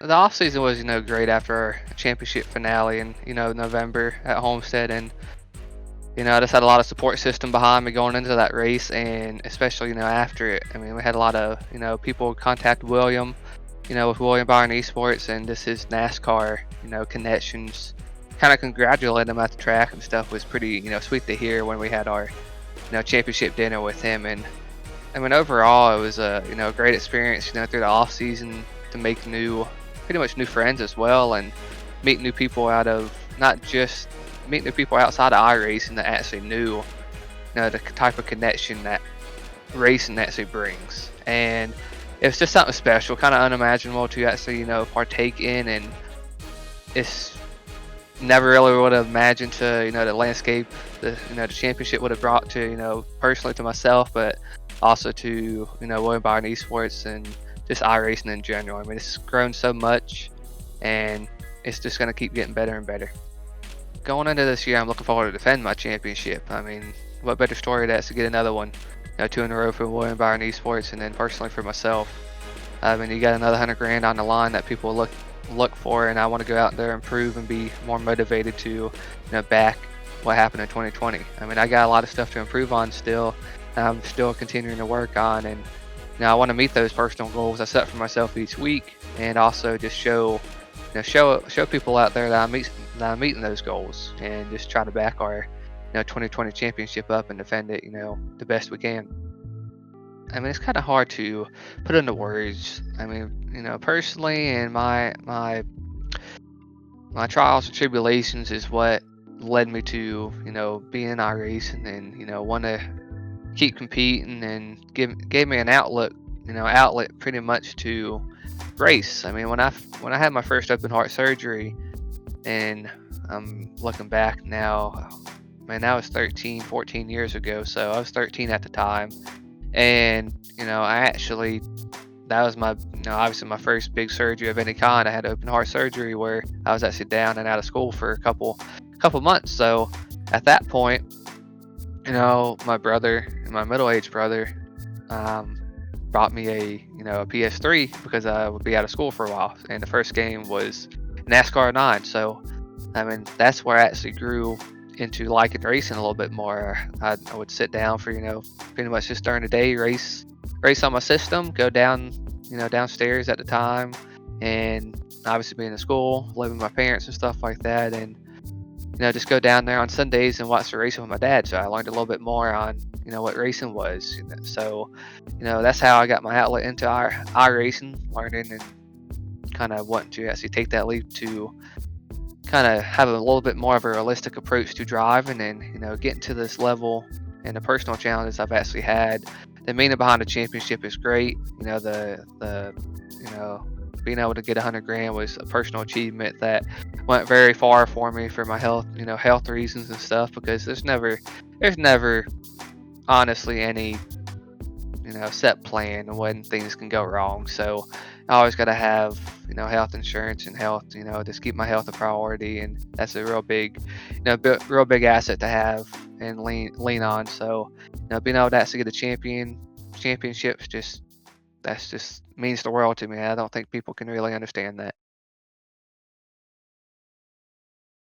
The off season was, great after our championship finale in, November at Homestead, and I just had a lot of support system behind me going into that race, and especially, after it. I mean, we had a lot of, people contact William, with William Byron Esports and just his NASCAR, connections. Kind of congratulate him at the track and stuff was pretty, sweet to hear when we had our, championship dinner with him. And I mean, overall, it was a, a great experience, through the off season to make pretty much new friends as well, and meet new people out of not just meet new people outside of iRacing that actually knew, the type of connection that racing actually brings. And it's just something special, kind of unimaginable to actually, partake in, and it's never really would have imagined to, the landscape, the championship would have brought to, personally to myself, but also to, William Byron Esports and just iRacing in general. I mean, it's grown so much, and it's just going to keep getting better and better. Going into this year, I'm looking forward to defend my championship. I mean, what better story that's to get another one, 2 in a row for William Byron Esports, and then personally for myself. I mean, you got another 100 grand on the line that people look for, and I want to go out there and improve and be more motivated to, back what happened in 2020. I mean, I got a lot of stuff to improve on still. I'm still continuing to work on, and I want to meet those personal goals I set for myself each week, and also just show people out there that I'm meeting those goals, and just try to back our 2020 championship up and defend it the best we can. I mean, it's kind of hard to put into words. I mean, personally, and my trials and tribulations is what led me to be in iRacing, and want to keep competing, and gave me an outlet pretty much to race. I mean, when I had my first open heart surgery, and I'm looking back now, man, that was 13, 14 years ago. So I was 13 at the time, and I actually that was my obviously my first big surgery of any kind. I had open heart surgery where I was actually down and out of school for a couple months. So at that point, my brother, my middle-aged brother, brought me a PS3 because I would be out of school for a while, and the first game was NASCAR 9. So I mean, that's where I actually grew into liking racing a little bit more. I would sit down for pretty much just during the day, race on my system, go down downstairs at the time, and obviously being in school, living with my parents and stuff like that, and just go down there on Sundays and watch the racing with my dad. So I learned a little bit more on what racing was. So that's how I got my outlet into iRacing, learning and kind of wanting to actually take that leap to kind of have a little bit more of a realistic approach to driving, and getting to this level, and the personal challenges I've actually had. The meaning behind the championship is great. The being able to get 100 grand was a personal achievement that went very far for me for my health, health reasons and stuff, because there's never honestly any set plan when things can go wrong. So I always got to have health insurance and health, just keep my health a priority, and that's a real big real big asset to have and lean on. So being able to actually get a championships, just means the world to me. I don't think people can really understand that.